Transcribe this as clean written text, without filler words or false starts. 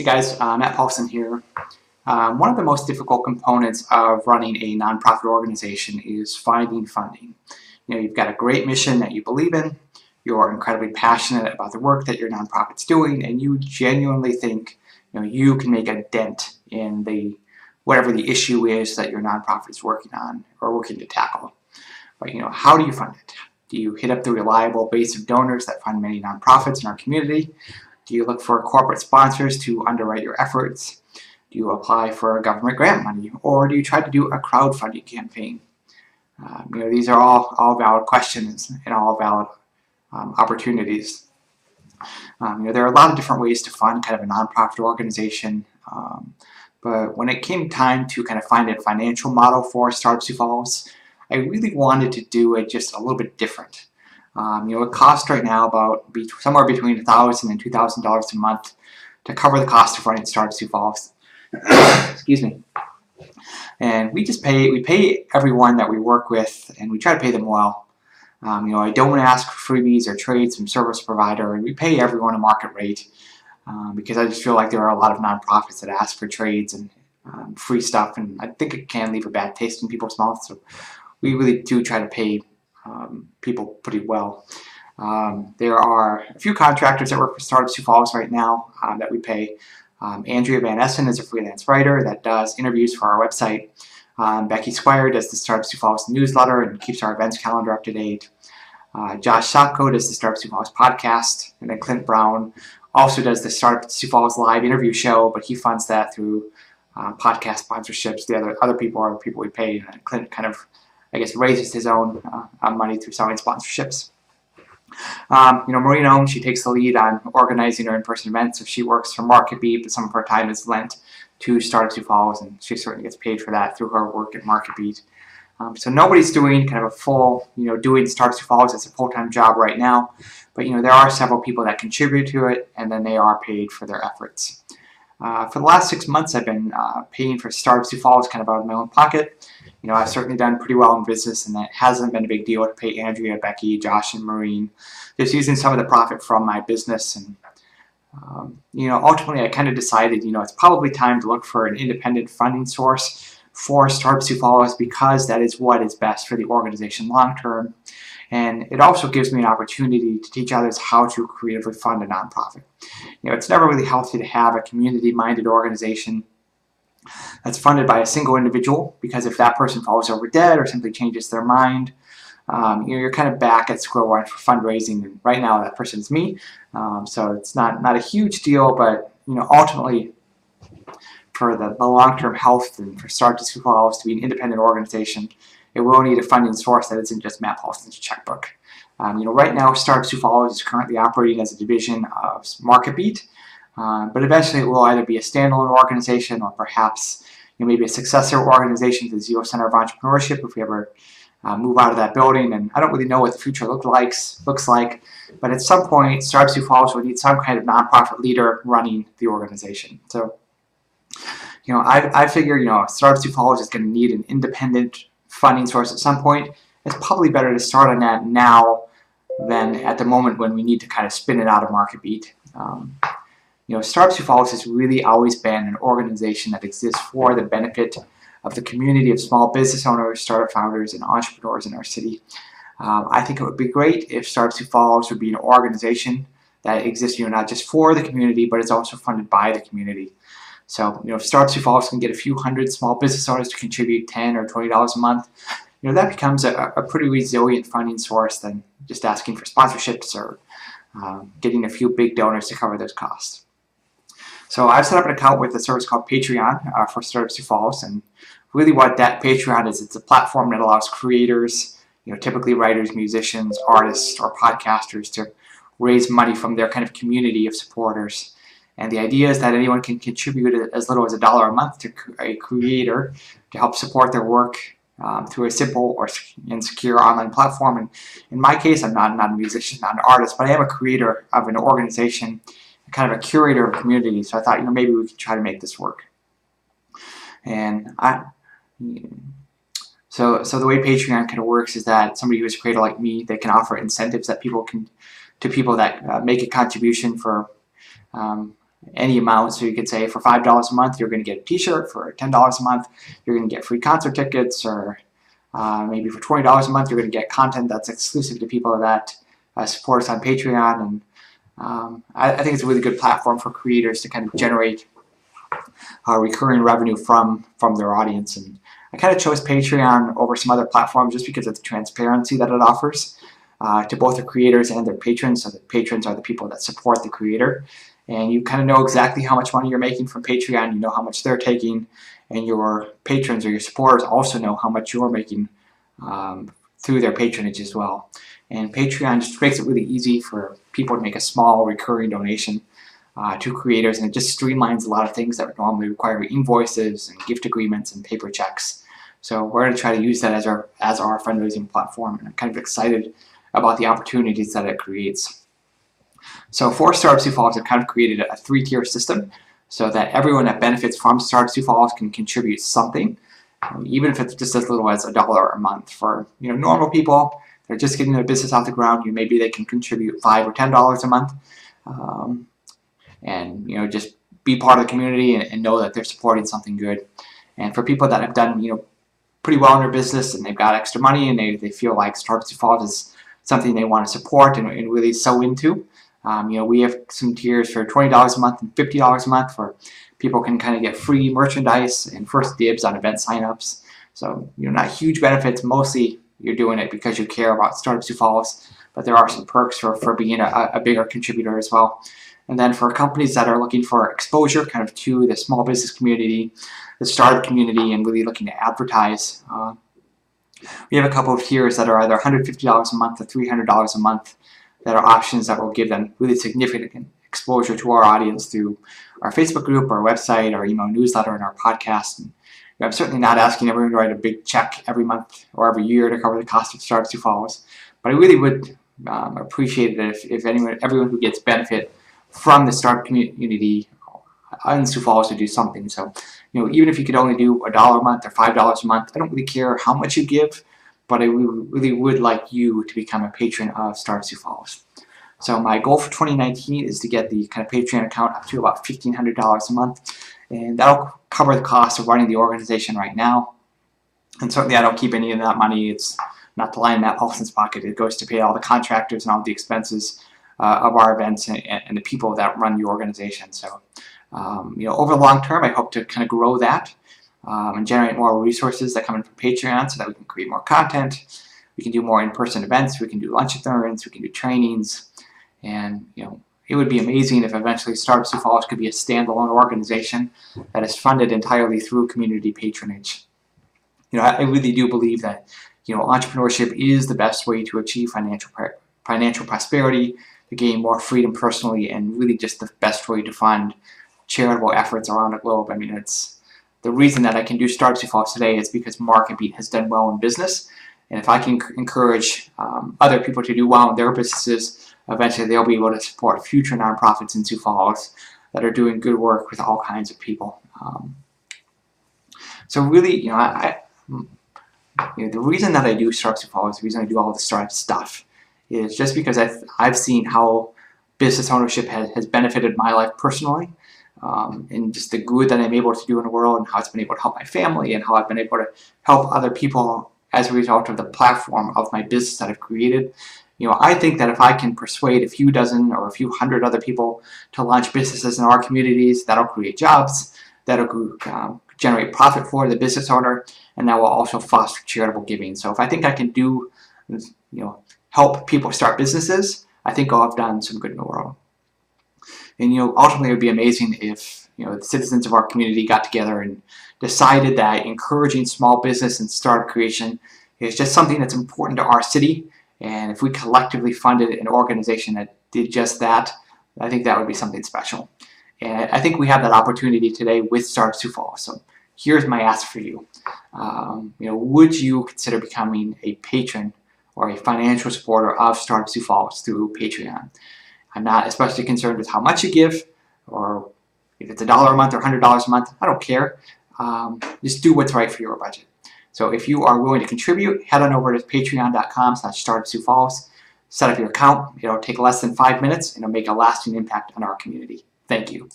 Hey guys, Matt Paulson here. One of the most difficult components of running a nonprofit organization is finding funding. You've got a great mission that you believe in, you're incredibly passionate about the work that your nonprofit's doing, and you genuinely think you can make a dent in whatever the issue is that your nonprofit is working on or working to tackle. But how do you fund it? Do you hit up the reliable base of donors that fund many nonprofits in our community? Do you look for corporate sponsors to underwrite your efforts? Do you apply for government grant money? Or do you try to do a crowdfunding campaign? These are all valid questions and all valid opportunities. There are a lot of different ways to fund kind of a nonprofit organization, but when it came time to kind of find a financial model for Startup Sioux Falls, I really wanted to do it just a little bit different. It costs right now about somewhere between $1,000 and $2,000 a month to cover the cost of running Startup Sioux Falls. Excuse me. And we pay everyone that we work with, and we try to pay them well. I don't ask for freebies or trades from service provider, and we pay everyone a market rate because I just feel like there are a lot of nonprofits that ask for trades and free stuff, and I think it can leave a bad taste in people's mouths. So we really do try to pay people pretty well. There are a few contractors that work for Startup Sioux Falls right now that we pay. Andrea Van Essen is a freelance writer that does interviews for our website. Becky Squire does the Startup Sioux Falls newsletter and keeps our events calendar up to date. Josh Shopko does the Startup Sioux Falls podcast, and then Clint Brown also does the Startup Sioux Falls live interview show, but he funds that through podcast sponsorships. The other people are the people we pay. Clint kind of, I guess, raises his own money through selling sponsorships. Maureen, she takes the lead on organizing our in-person events. So she works for Market Beat, but some of her time is lent to Startup Sioux Falls, and she certainly gets paid for that through her work at Market Beat. So nobody's doing kind of a full, doing Startup Sioux Falls as a full-time job right now, but there are several people that contribute to it, and then they are paid for their efforts. For the last 6 months, I've been paying for Startup Sioux Falls kind of out of my own pocket. I've certainly done pretty well in business, and it hasn't been a big deal to pay Andrea, Becky, Josh, and Maureen, just using some of the profit from my business. And ultimately, I kind of decided, it's probably time to look for an independent funding source for Startup Sioux Falls because that is what is best for the organization long term. And it also gives me an opportunity to teach others how to creatively fund a nonprofit. It's never really healthy to have a community-minded organization that's funded by a single individual, because if that person falls over dead or simply changes their mind, you're kind of back at square one for fundraising. And right now, that person is me, so it's not a huge deal, but ultimately, for the long-term health and for Startup Sioux Falls to be an independent organization, it will need a funding source that isn't just Matt Paulson's checkbook. Right now, Startup Sioux Falls is currently operating as a division of Market Beat, but eventually it will either be a standalone organization or perhaps maybe a successor organization to the Sioux Center of Entrepreneurship if we ever move out of that building. And I don't really know what the future looks like, but at some point, Startup Sioux Falls will need some kind of nonprofit leader running the organization. So, I figure, Startup Sioux Falls is going to need an independent funding source at some point. It's probably better to start on that now than at the moment when we need to kind of spin it out of Market Beat. Startup Sioux Falls has really always been an organization that exists for the benefit of the community of small business owners, startup founders, and entrepreneurs in our city. I think it would be great if Startup Sioux Falls would be an organization that exists, not just for the community, but it's also funded by the community. So, if Startup Sioux Falls can get a few hundred small business owners to contribute $10 or $20 a month, that becomes a pretty resilient funding source than just asking for sponsorships or getting a few big donors to cover those costs. So I've set up an account with a service called Patreon for Startup Sioux Falls, and really what that Patreon is, it's a platform that allows creators, typically writers, musicians, artists, or podcasters to raise money from their kind of community of supporters. And the idea is that anyone can contribute as little as $1 a month to a creator to help support their work through a simple and secure online platform. And in my case, I'm not a musician, not an artist, but I am a creator of an organization, kind of a curator of a community. So I thought, maybe we could try to make this work. And so the way Patreon kind of works is that somebody who is a creator like me, they can offer incentives that people that make a contribution for any amount. So you could say for $5 a month, you're going to get a t-shirt. For $10 a month, you're going to get free concert tickets, or maybe for $20 a month, you're going to get content that's exclusive to people that support us on Patreon. And I think it's a really good platform for creators to kind of generate recurring revenue from their audience. And I kind of chose Patreon over some other platforms just because of the transparency that it offers to both the creators and their patrons. So the patrons are the people that support the creator, and you kind of know exactly how much money you're making from Patreon. You know how much they're taking, and your patrons or your supporters also know how much you're making through their patronage as well. And Patreon just makes it really easy for people to make a small recurring donation to creators, and it just streamlines a lot of things that would normally require invoices and gift agreements and paper checks. So we're going to try to use that as our fundraising platform, and I'm kind of excited about the opportunities that it creates. So for Startup Sioux Falls, I've kind of created a 3-tier system so that everyone that benefits from Startup Sioux Falls can contribute something, even if it's just as little as $1 a month. For normal people, they're just getting their business off the ground. Maybe they can contribute $5 or $10 a month, and just be part of the community and know that they're supporting something good. And for people that have done pretty well in their business and they've got extra money and they feel like Startup Sioux Falls is something they want to support and really sow into, we have some tiers for $20 a month and $50 a month where people can kind of get free merchandise and first dibs on event signups. So not huge benefits. Mostly you're doing it because you care about Startup Sioux Falls, but there are some perks for being a bigger contributor as well. And then for companies that are looking for exposure kind of to the small business community, the startup community, and really looking to advertise, we have a couple of tiers that are either $150 a month or $300 a month that are options that will give them really significant exposure to our audience through our Facebook group, our website, our email newsletter, and our podcast. And I'm certainly not asking everyone to write a big check every month or every year to cover the cost of Startup Sioux Falls, but I really would appreciate it if everyone who gets benefit from the startup community in Sioux Falls to do something. So, even if you could only do $1 a month or $5 a month, I don't really care how much you give, but I really would like you to become a patron of Startup Sioux Falls. So my goal for 2019 is to get the kind of Patreon account up to about $1,500 a month, and that'll cover the cost of running the organization right now. And certainly I don't keep any of that money. It's not to line Matt Paulson's pocket. It goes to pay all the contractors and all the expenses of our events and the people that run the organization. So, over the long term, I hope to kind of grow that and generate more resources that come in from Patreon so that we can create more content. We can do more in-person events. We can do lunch-and-learns. We can do trainings. And, it would be amazing if eventually Startup Sioux Falls could be a standalone organization that is funded entirely through community patronage. I really do believe that, entrepreneurship is the best way to achieve financial prosperity, to gain more freedom personally, and really just the best way to fund charitable efforts around the globe. I mean, it's the reason that I can do Startup Sioux Falls today is because Mark and Pete has done well in business, and if I can encourage other people to do well in their businesses, eventually they'll be able to support future nonprofits in Sioux Falls that are doing good work with all kinds of people. So really, the reason that I do Startup Sioux Falls, the reason I do all the startup stuff, is just because I've seen how business ownership has benefited my life personally, and just the good that I'm able to do in the world, and how it's been able to help my family, and how I've been able to help other people as a result of the platform of my business that I've created. I think that if I can persuade a few dozen or a few hundred other people to launch businesses in our communities, that'll create jobs, that'll generate profit for the business owner, and that will also foster charitable giving. So if I think I can do, help people start businesses, I think I'll have done some good in the world. And ultimately it would be amazing if the citizens of our community got together and decided that encouraging small business and startup creation is just something that's important to our city, and if we collectively funded an organization that did just that, I think that would be something special. And I think we have that opportunity today with Startup Sioux Falls. So here's my ask for you. Would you consider becoming a patron or a financial supporter of Startup Sioux Falls through Patreon? I'm not especially concerned with how much you give, or if it's $1 a month or $100 a month. I don't care. Just do what's right for your budget. So if you are willing to contribute, head on over to patreon.com/startupsiouxfalls, set up your account. It'll take less than 5 minutes, and it'll make a lasting impact on our community. Thank you.